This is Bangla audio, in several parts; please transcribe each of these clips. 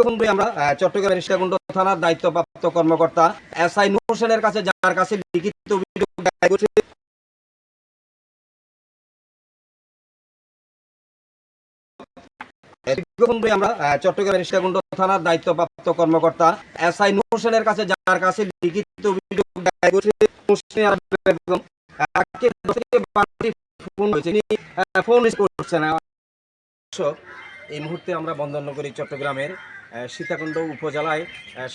বন্ধু আমরা চট্টগ্রাম সীতাকুণ্ড থানার দায়িত্বপ্রাপ্ত কর্মকর্তা এসআই নূর হোসেনের কাছে, যার কাছে লিখিত অভিযোগ দায়ের করেছে। বন্ধু আমরা চট্টগ্রাম সীতাকুণ্ড থানার দায়িত্বপ্রাপ্ত কর্মকর্তা এসআই নূর হোসেনের কাছে, যার কাছে লিখিত অভিযোগ দায়ের করেছে। ফোন করছে না। এই মুহূর্তে আমরা বন্দর করি চট্টগ্রামের সীতাকুণ্ড উপজেলায়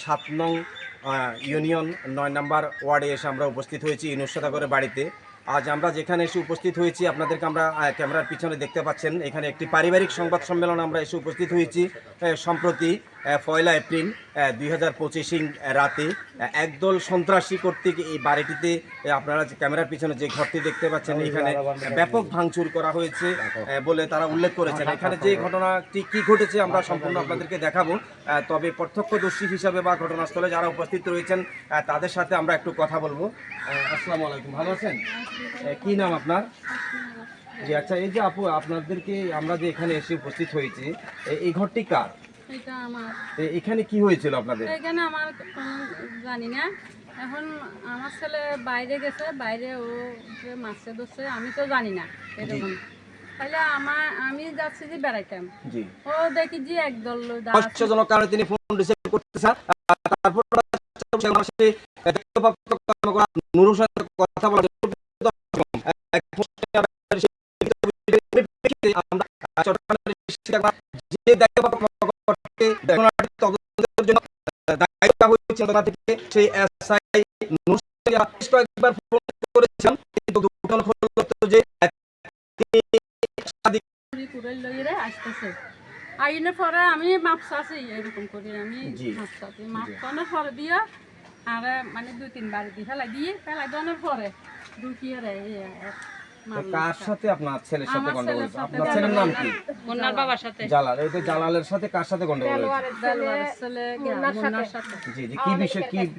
৭ নং ইউনিয়ন ৯ নম্বর ওয়ার্ডে এসে আমরা উপস্থিত হয়েছি ইনুস সওদাগরের বাড়িতে। আজ আমরা যেখানে এসে উপস্থিত হয়েছি, আপনাদেরকে আমরা ক্যামেরার পিছনে দেখতে পাচ্ছেন, এখানে একটি পারিবারিক সংবাদ সম্মেলন আমরা এসে উপস্থিত হয়েছি। সম্প্রতি ১ এপ্রিল ২০২৫ রাতে একদল সন্ত্রাসী কর্তৃক এই বাড়িটিতে, আপনারা ক্যামেরার পিছনে যে ঘরটি দেখতে পাচ্ছেন, এখানে ব্যাপক ভাঙচুর করা হয়েছে বলে তারা উল্লেখ করেছেন। এখানে যে ঘটনাটি কী ঘটেছে আমরা সম্পূর্ণ আপনাদেরকে দেখাবো। তবে প্রত্যক্ষদর্শী হিসাবে বা ঘটনাস্থলে যারা উপস্থিত রয়েছেন তাদের সাথে আমরা একটু কথা বলবো। আসসালামু আলাইকুম, ভালো আছেন? কি নাম আপনার? জি আচ্ছা, এই যে আপু, আপনাদেরকে আমরা যে এখানে এসে উপস্থিত হয়েছি, এই ঘরটি কার? এটা আমার। এখানে কি হয়েছিল আপনাদের? এখানে আমার জানি না। এখন আমার ছেলে বাইরে গেছে, বাইরে ও মাছে ধরছে, আমি তো জানি না এরকম। তাহলে আমি যাচ্ছি যে বেড়াইতাম, ও দেখি যে একদল কষ্টজনক কারণে তিনি ফোন রিসিভ করতেছেন। তারপর নূর হোসেনের কথা বলা আইনের পরে আমি মাপসাছি, এরকম করে আমি মাপসাছি, মাপসানোর পরে দিয়ে আর মানে ২-৩ বার দিয়ে ফেলাই দেওয়ার পরে ঢুকিয়ে কার সাথে আপনার ছেলের সাথে গন্ডগোল? আপনার ছেলের নাম কি? মুন্নার বাবার সাথে। জালাল। এই তো জালালের সাথে কার সাথে গন্ডগোল হয়েছে? দেলোয়ারের ছেলে মুন্নার সাথে। জি জি,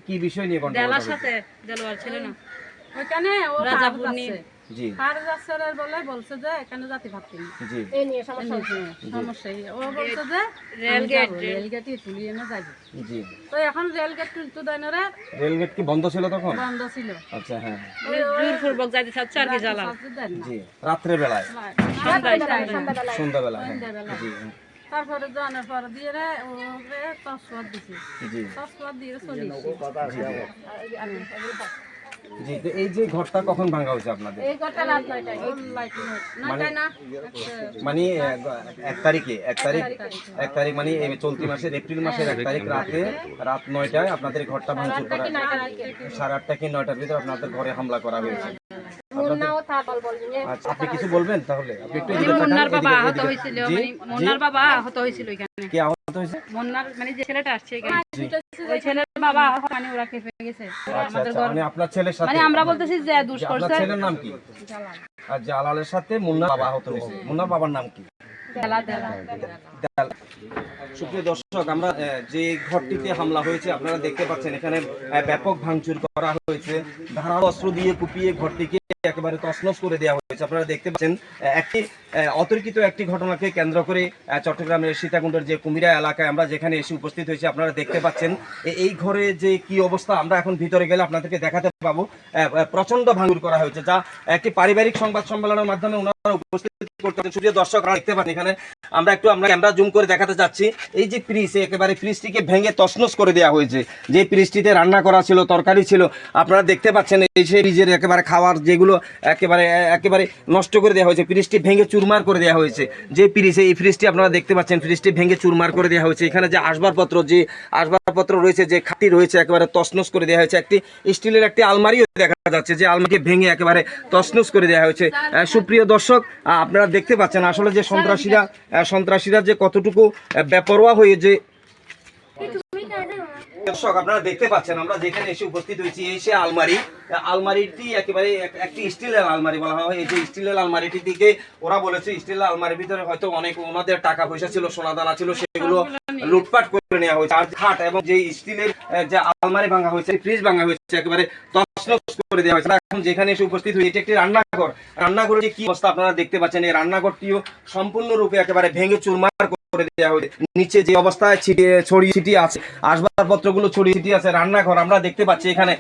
কি বিষয় নিয়ে গন্ডগোল? দেলোয়ার সাথে, দেলোয়ার ছেলে না ওখানে ও রাজাপুর নিয়ে। জি ফারজাসের বলছে যে এখানে জাতি ভাবছি জি এই নিয়ে সমস্যা ও বলছে যে রেলগেটই তুলিয়ে না যাবে। জি তো এখন রেলগেট তুলতে দেয় না। রেলগেট কি বন্ধ ছিল তখন? বন্ধ ছিল। আচ্ছা হ্যাঁ, জোরপূর্বক যাইতে চাচ্ছে আর কি জ্বালা। জি রাত্রে বেলায়, সন্ধ্যাবেলা। জি তারপরে জানার পর দিয়ে ওরে তসওয়াত দিছি। জি তসওয়াত দিয়ে চলে জি। তো এই যে ঘরটা কখন ভাঙা হয়েছে আপনাদের? এই ঘরটা রাত ৯টায়। মানে ১ তারিখ মানে চলতি মাসের এপ্রিল মাসের ১ তারিখ রাত ৯টায় আপনাদের ঘরটা ভাঙচুর করা, ৮:৩০ কি ৯টার ভিতরে আপনাদের ঘরে হামলা করা হয়েছে। আচ্ছা, আপনি কিছু বলবেন তাহলে? আপনি একটু মুন্নার বাবা আহত হয়েছিল, মানে মুন্নার বাবা আহত হয়েছিল এখানে। কি আহত হয়েছে? মুন্নার মানে যে ছেলেটা আসছে এখানে, ওই ছেলের বাবা মানে ওরা খেপে গেছে আমাদের ঘর। মানে আপনার ছেলের সাথে, মানে আমরা বলতেছি যে দুষ করছে। আপনার ছেলের নাম কি? জালাল। আর জালালের সাথে মুন্নার বাবা আহত হয়েছে। মুন্নার বাবার নাম কি? সুপ্রিয় দর্শক, আমরা যে ঘরটিতে হামলা হয়েছে আপনারা দেখতে পাচ্ছেন, এখানে ব্যাপক ভাঙচুর করা হয়েছে, ধারালো অস্ত্র দিয়ে কুপিয়ে ঘরটিকে একেবারে তছনছ করে দেওয়া হয়েছে। আপনারা দেখতে পাচ্ছেন একটি অতর্কিত একটি ঘটনাকে কেন্দ্র করে চট্টগ্রামের সীতাকুণ্ডের যে কুমিরা এলাকায় আমরা যেখানে এসে উপস্থিত হয়েছি, আপনারা দেখতে পাচ্ছেন এই ঘরে যে কি অবস্থা, আমরা এখন ভিতরে গেলে আপনাদেরকে দেখাতে পাবো। প্রচন্ড ভাঙচুর করা হয়েছে, যা একটি পারিবারিক সংবাদ সম্মেলনের মাধ্যমে ওনারা উপস্থিত করতেছেন। সুপ্রিয় দর্শক, দেখতে পাচ্ছেন এখানে আমরা ক্যামেরা জুম করে দেখাতে চাচ্ছি, এই যে ফ্রিজ, একেবারে ফ্রিজটিকে ভেঙে তছনছ করে দেওয়া হয়েছে। যে ফ্রিজটিতে রান্না করা ছিল, তরকারি ছিল, আপনারা দেখতে পাচ্ছেন এই সেই ফ্রিজের একেবারে খাবার যেগুলো একেবারে নষ্ট করে দেওয়া হয়েছে। ফ্রিজটি ভেঙে চুরমার করে দেওয়া হয়েছে। যে ফ্রিজ, এই ফ্রিজটি আপনারা দেখতে পাচ্ছেন, ফ্রিজটি ভেঙে চুরমার করে দেওয়া হয়েছে। এখানে যে আসবাবপত্র রয়েছে, যে খাটি রয়েছে, একেবারে তছনছ করে দেওয়া হয়েছে। একটি স্টিলের একটি আলমারিও দেখা যাচ্ছে, যে আলমারিকে ভেঙে একেবারে তছনছ করে দেওয়া হয়েছে। সুপ্রিয় দর্শক, আপনারা দেখতে পাচ্ছেন আসলে যে সন্ত্রাসীরা যে কতটুকু বেপরোয়া হয়ে যে দর্শক আপনারা দেখতে পাচ্ছেন, আমরা যেখানে এসে উপস্থিত হয়েছি, এই সে আলমারিটি একেবারে একটি স্টিলের আলমারি বলা হয়। এই যে স্টিলের আলমারিটি থেকে ওরা বলেছে স্টিলের আলমারির ভিতরে হয়তো অনেক ওনাদের টাকা পয়সা ছিল, সোনা দানা ছিল, সেগুলো লুটপাট করে নেওয়া হয়েছে। আর খাট এবং যে স্টিলের যে আলমারি ভাঙা হয়েছে, ফ্রিজ ভাঙা হয়েছে, একেবারে তছনছ করে দেওয়া হয়েছে। এখন যেখানে এসে উপস্থিত হয়েছে, এটি একটি রান্নাঘরের যে কি অবস্থা আপনারা দেখতে পাচ্ছেন। এই রান্নাঘরটিও সম্পূর্ণরূপে একেবারে ভেঙে চুরমার করে দেওয়া হয়েছে। নিচে যে অবস্থায় ছড়িয়ে ছিটিয়ে আছে, আসবাবপত্রগুলো ছড়িয়ে ছিটিয়ে আছে। রান্নাঘর আমরা দেখতে পাচ্ছি এখানে,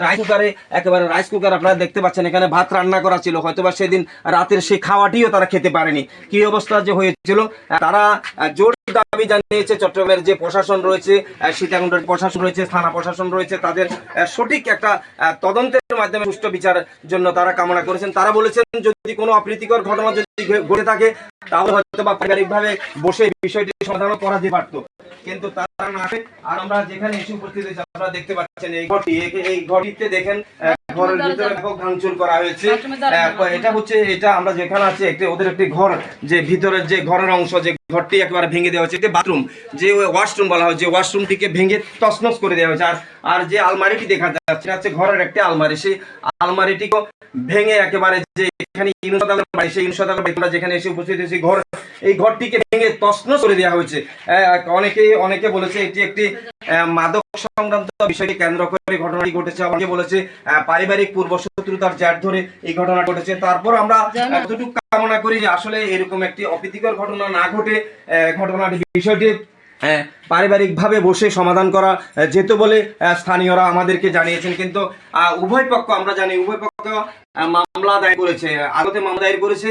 রাইস কুকারে, একেবারে রাইস কুকার আপনারা দেখতে পাচ্ছেন, এখানে ভাত রান্না করা ছিল, হয়তোবা সেদিন রাতের সেই খাওয়াটিও তারা খেতে পারেনি। কি অবস্থা যে হয়েছিল, তারা জোর দাবি জানিয়েছে চট্টগ্রামের যে প্রশাসন রয়েছে, সীতাকুণ্ডের প্রশাসন রয়েছে, থানা প্রশাসন রয়েছে, তাদের সঠিক একটা তদন্তের মাধ্যমে সুষ্ঠু বিচারের জন্য তারা কামনা করেছেন। তারা বলেছেন যদি কোনো অপ্রীতিকর ঘটনা যদি ঘটে থাকে তাহলে হয়তো বা পারিবারিকভাবে বসে বিষয়টি সমাধান করা যেতে পারত, কিন্তু তারা না। আর আমরা যেখানে এসে উপস্থিত হয়েছি আপনারা দেখতে পাচ্ছেন এই ঘরটিতে দেখেন ঘরের ভিতরে ব্যাপক ভাঙচুর করা হয়েছে। এটা হচ্ছে, এটা আমরা যেখানে আছি ওদের একটি ঘর, যে ভিতরের যে ঘরের অংশ, যে ঘরটি একেবারে ভেঙে দেওয়া হয়েছে, একটি বাথরুম, যে ওয়াশরুম বলা হয়, যে ওয়াশরুমটিকে ভেঙে তছনছ করে দেওয়া হয়েছে। আর যে আলমারিটি দেখা যাচ্ছে হচ্ছে ঘরের একটি আলমারি, সেই আলমারিটিকে ভেঙে একেবারে, যে এখানে যেখানে এসে উপস্থিত হয়েছে ঘর, এই ঘরটিকে ভেঙে তছনছ করে দেওয়া হয়েছে। অনেকে বলেছে এটি একটি মাদক সংক্রান্ত বিষয়কে কেন্দ্র করে ঘটনাটি ঘটেছে। অনেকে বলেছে পারিবারিক পূর্বশত্রুতার জের ধরে এই ঘটনা ঘটেছে। তারপর আমরা এতটুকু কামনা করি যে আসলে এরকম একটি অপ্রীতিকর ঘটনা না ঘটে, ঘটনাটি বিষয়টি পারিবারিকভাবে বসে সমাধান করা যেত বলে স্থানীয়রা আমাদেরকে জানিয়েছেন। কিন্তু উভয় পক্ষ, আমরা জানি উভয় পক্ষ মামলা দায়ের করেছে, আদালতে মামলা দায়ের করেছে।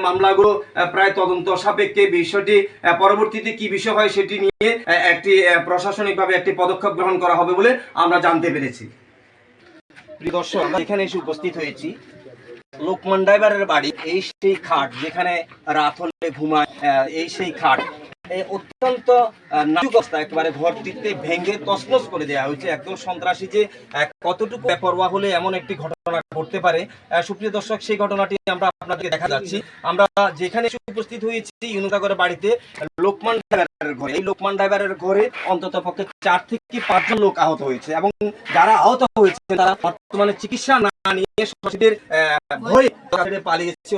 মামলাগুলো প্রায় তদন্ত সাপেক্ষে, বিষয়টি পরবর্তীতে কি বিষয় হয় সেটি নিয়ে একটি প্রশাসনিকভাবে একটি পদক্ষেপ গ্রহণ করা হবে বলে আমরা জানতে পেরেছি। প্রিয় দর্শক, আমরা এখানে এসে উপস্থিত হয়েছি লোকমান ড্রাইভারের বাড়ি। এই সেই খাট যেখানে রাত হলে ঘুমায়, এই সেই খাট অত্যন্ত নাজুক অবস্থা, একেবারে ঘরটিতে ভেঙে তছনছ করে দেওয়া হয়েছে। একদম সন্ত্রাসী যে কতটুকু বেপরোয়া হলে এমন একটি ঘটনা ঘটতে পারে। সুপ্রিয় দর্শক, সেই ঘটনাটি আমরা আপনাদেরকে দেখা যাচ্ছি। আমরা যেখানে উপস্থিত হয়েছি ইউনুসাগরের বাড়িতে লোকমান ড্রাইভারের ঘরে। এই লোকমান ড্রাইভারের ঘরে অন্তত পক্ষে 4 থেকে 5 জন লোক আহত হয়েছে, এবং যারা আহত হয়েছে তারা বর্তমানে চিকিৎসা না নিয়ে সমাজের ভয়ে পালিয়েছে।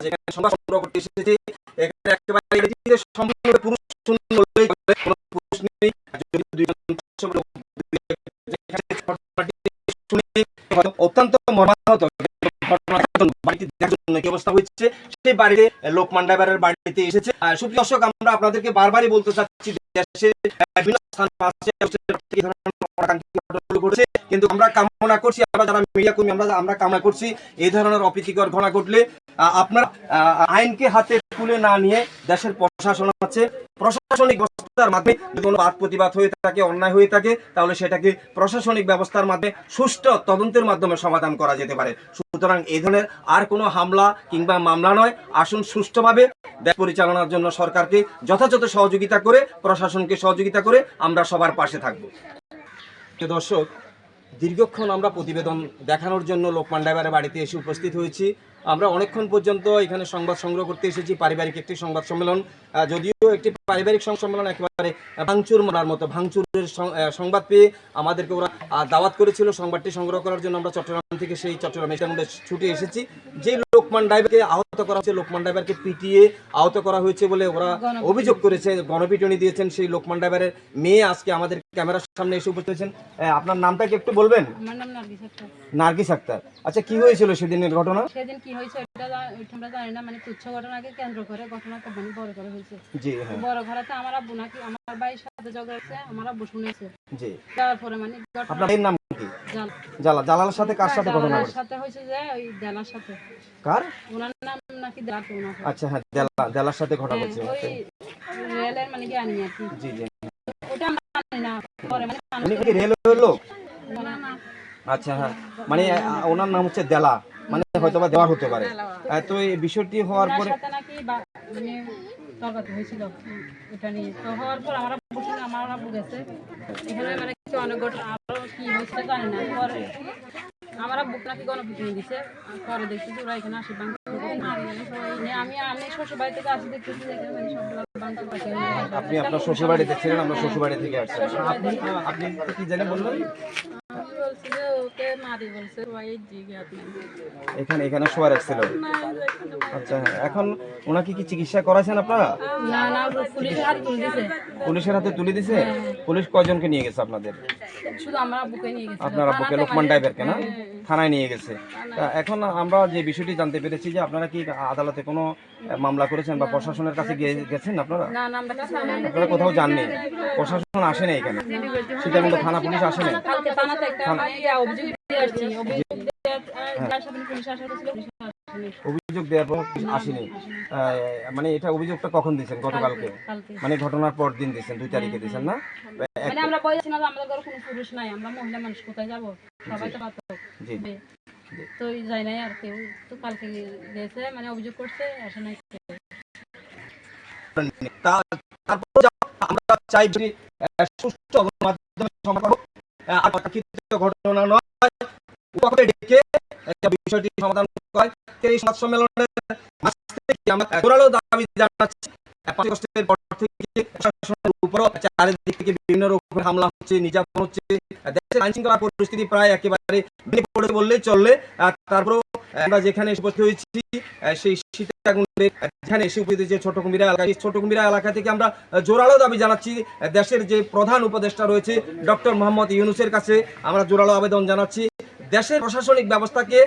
যেখানে সংবাদ সংগ্রহ করতে এসেছি, এখানে একেবারে সম্পূর্ণ পুরুষ নেই, অত্যন্ত মর্মাহত কি অবস্থা হচ্ছে সেই বাড়িতে লোকমান ড্রাইভারের বাড়িতে এসেছে। সুপ্রিয় দর্শক, আমরা আপনাদেরকে বারবারই বলতে চাচ্ছি দেশের বিভিন্ন কিন্তু আমরা কামনা করছি, আমরা যারা মিডিয়া কর্মী আমরা কামনা করছি এই ধরনের অপ্রীতিকর ঘটনা ঘটলে আপনারা আইনকে হাতে তুলে না নিয়ে দেশের প্রশাসন আছে, প্রশাসনিক ব্যবস্থার মাধ্যমে যদি কোনো বাদ প্রতিবাদ হয়ে থাকে, অন্যায় হয়ে থাকে, তাহলে সেটাকে প্রশাসনিক ব্যবস্থার মাধ্যমে সুষ্ঠু তদন্তের মাধ্যমে সমাধান করা যেতে পারে। সুতরাং এই ধরনের আর কোনো হামলা কিংবা মামলা নয়, আসুন সুষ্ঠুভাবে দেশ পরিচালনার জন্য সরকারকে যথাযথ সহযোগিতা করে, প্রশাসনকে সহযোগিতা করে আমরা সবার পাশে থাকব। দর্শক, দীর্ঘক্ষণ আমরা প্রতিবেদন দেখানোর জন্য লোকমান ড্রাইভারের বাড়িতে এসে উপস্থিত হয়েছি। আমরা অনেকক্ষণ পর্যন্ত এখানে সংবাদ সংগ্রহ করতে এসেছি, পারিবারিক একটি সংবাদ সম্মেলন। যদিও একটি পারিবারিক সংবাদ সম্মেলন একেবারে ভাঙচুর মারার মতো, ভাঙচুরের সংবাদ পেয়ে আমাদেরকে ওরা দাওয়াত করেছিল সংবাদটি সংগ্রহ করার জন্য। আমরা চট্টগ্রাম থেকে সেই চট্টগ্রামে ছুটে এসেছি। যে লোকমান ড্রাইভারকে আহত করা হয়েছে, লোকমান ড্রাইভারকে পিটিয়ে আহত করা হয়েছে বলে ওরা অভিযোগ করেছে, গণপিটুনি দিয়েছেন সেই লোকমান ড্রাইভারের মেয়ে আজকে আমাদের ক্যামেরার সামনে এসে উপস্থিত হয়েছেন। আপনার নামটা কি একটু বলবেন? আমার নাম নার্গিস আক্তার। নার্গিস আক্তার, আচ্ছা কি হয়েছিল সেদিনের ঘটনা? সেদিন কি হয়েছে এটা আমরা জানি না, মানে তুচ্ছ ঘটনাকে কেন্দ্র করে ঘটনাটা মানে বড় করে হয়েছে। জি হ্যাঁ, বড় ঘটনাতে আমার আব্বু নাকি আমার ভাইয়ের সাথে ঝগড়া হয়েছে, আমার আব্বু শুনেছে। জি, তারপরে মানে আপনার ভাইয়ের নাম কি? জালালের সাথে কার সাথে ঘটনা হয়েছে? সাথে হয়েছে যে ওই দেলার সাথে। কার? ওনার নাম নাকি দেলা। আচ্ছা হ্যাঁ, দেলার সাথে ঘটনা হয়েছে। ওই রেলের মানে কি আনি আর কি। জি জি, ওটা আমি জানি না। পরে মানে উনি কি রেলের লোক? না না, আচ্ছা হ্যাঁ, মানে ওনার নাম হচ্ছে দেলা, মানে হয়তোবা দেওয়ার হতে পারে। তো এই বিষয়টি হওয়ার পরে নাকি মানে তর্ক হয়েছিল এটা নিয়ে। তো হওয়ার পর আমার আব্বু গেছে এখানে, মানে কিছু অনেক ঘটনা আরো কি হয়েছে জানি না। পরে আমার আব্বু নাকি গণপিটুনি দিছে। পরে দেখছি ওরা এখানে আসে আমি শ্বশুর বাড়ি থেকে আসি, দেখতেছি আপনি আপনার শ্বশুর বাড়িতে ছিলেন, আমরা শ্বশুর বাড়ি থেকে আসছি। আপনি কি জানেন বললেন? বলছি যে রাখছে মারি বলছে ওই জিজ্ঞাত এখানে এখানে শোয়া রাখছিল। আচ্ছা, এখন ওনাকে কি চিকিৎসা করাছেন আপনারা? না না পুলিশের হাতে তুলে দিয়েছে। পুলিশের হাতে তুলে দিছে? পুলিশ কয়জনকে নিয়ে গেছে আপনাদের? শুধু আমরা বুকে নিয়ে গেছি। আপনারা বুকে লোকমান টাইপের কেনা থানায় নিয়ে গেছে। তা এখন আমরা যে বিষয়টি জানতে পেরেছি যে আপনারা কি আদালতে কোনো মামলা করেছেন বা প্রশাসনের কাছে গেছেন আপনারা? না না আমরা কাছে আপনারা কোথাও যাননি? প্রশাসন আসেনি এখানে? সীতাকুণ্ড থানা পুলিশ আসেনি? কালকে থানাতে একটা অভিযোগ দিয়ে আসছি। অভিযোগ দিয়ে আসামি পুলিশ আসার ছিল, পুলিশ আসেনি। অভিযোগ দেওয়ার পর আসেনি? মানে এটা অভিযোগটা কখন দিয়েছেন? গতকালকে? কালকে মানে ঘটনার পর দিন দিয়েছেন, 2 তারিখে দিয়েছেন না? মানে আমরা বলেছি না যে আমাদের ঘরে কোনো পুরুষ নাই, আমরা মহিলা মানুষ, কোথায় যাব? সবাই তো পাতো। জি তো যাই নাই আর কেউ। তো কালকে গেছে, মানে অভিযোগ করছে, আসে নাই। তারপর আমরা চাই যে সুষ্ঠু মাধ্যমে সমাধান আর ঘটনা নয়, উপকূলে ডেকে বিষয়টি সমাধান করে এই সংবাদ সম্মেলনের মাঝ থেকে আমরা জোরালো দাবি জানাচ্ছি। 5 আগস্টের পর থেকে প্রশাসনের উপর চারিদিক থেকে বিভিন্ন রকমের হামলা হচ্ছে, নির্যাতন হচ্ছে, দেশের আইন শৃঙ্খলা পরিস্থিতি প্রায় একেবারে ভেঙে পড়ে বললেই চললে। তারপরেও আমরা যেখানে উপস্থিত হয়েছি সেই সীতাকুণ্ডে যেখানে এসে উপস্থিত যে ছোট কুমিরা এলাকা, এই ছোট কুমিরা এলাকা থেকে আমরা জোরালো দাবি জানাচ্ছি দেশের যে প্রধান উপদেষ্টা রয়েছে ডক্টর মোহাম্মদ ইউনূসের কাছে আমরা জোরালো আবেদন জানাচ্ছি দেশের প্রশাসনিক ব্যবস্থাকে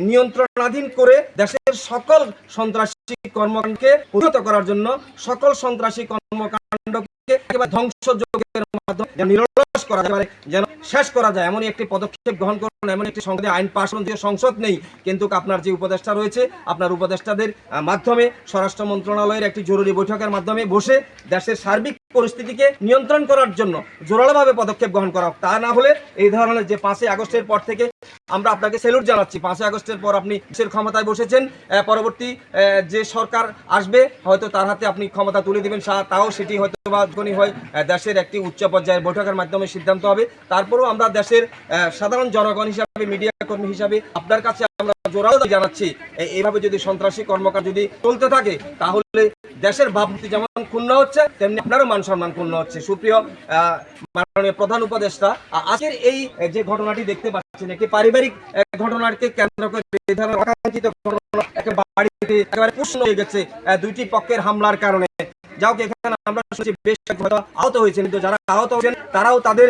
নিয়ন্ত্রণাধীন করে দেশের সকল সন্ত্রাসী কর্মকাণ্ডকে প্রতিহত করার জন্য, সকল সন্ত্রাসী কর্মকাণ্ডকে একেবারে ধ্বংসযজ্ঞের মাধ্যমে নিরলস করা যায়, যেন শেষ করা যায় এমনই একটি পদক্ষেপ গ্রহণ করুন। এমন একটি সংসদে আইন পাশ করুন, যে সংসদ নেই কিন্তু আপনার যে উপদেষ্টা রয়েছে, আপনার উপদেষ্টাদের মাধ্যমে স্বরাষ্ট্র মন্ত্রণালয়ের একটি জরুরি বৈঠকের মাধ্যমে বসে দেশের সার্বিক পরিস্থিতিকে নিয়ন্ত্রণ করার জন্য জোরালোভাবে পদক্ষেপ গ্রহণ করা। তা না হলে এই ধরনের যে 5 আগস্টের পর থেকে আমরা আপনাকে স্যালুট জানাচ্ছি। 5 আগস্টের পর আপনি দেশের ক্ষমতায় বসেছেন, পরবর্তী যে সরকার আসবে হয়তো তার হাতে আপনি ক্ষমতা তুলে দিবেন, তাও সেটি হয়তো বা যখনই হয় দেশের একটি উচ্চ পর্যায়ের বৈঠকের মাধ্যমে সিদ্ধান্ত হবে। তারপরেও আমরা দেশের সাধারণ জনগণ হিসাবে, মিডিয়া কর্মী হিসাবে আপনার কাছে আমরা জোরালো জানাচ্ছি, এইভাবে যদি সন্ত্রাসী কর্মকাণ্ড যদি চলতে থাকে তাহলে দেশের ভাবমূর্তি যেমন ক্ষুণ্ণ হচ্ছে তেমনি আপনারও মান সম্মান ক্ষুণ্ণ হচ্ছে। সুপ্রিয় মাননীয় প্রধান উপদেষ্টা, আজকের এই যে ঘটনাটি দেখতে পাচ্ছেন একটি পারিবারিক ঘটনাকে কেন্দ্র করে এই ধরনের অকাঙ্ক্ষিত ঘটনা বাড়িতে একেবারে প্রশ্ন হয়ে গেছে দুইটি পক্ষের হামলার কারণে। যাও এখানে আমরা শুনছি বেশ আহত হয়েছেন, কিন্তু যারা আহত হয়েছেন তারাও তাদের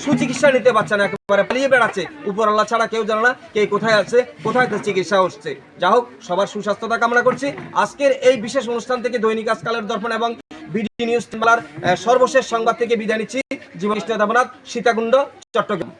সুচিকিৎসা নিতে পারছে না, একেবারে পালিয়ে বেড়াচ্ছে। উপর আল্লাহ ছাড়া কেউ জানে না কে কোথায় আছে, কোথায় তার চিকিৎসা হচ্ছে। যা হোক, সবার সুস্বাস্থ্যতা কামনা করছি। আজকের এই বিশেষ অনুষ্ঠান থেকে দৈনিক আজকালের দর্পণ এবং বিডি নিউজ বাংলার সর্বশেষ সংবাদ থেকে বিদায় নিচ্ছি। জীবন দেবনাথ, সীতাকুণ্ড, চট্টগ্রাম।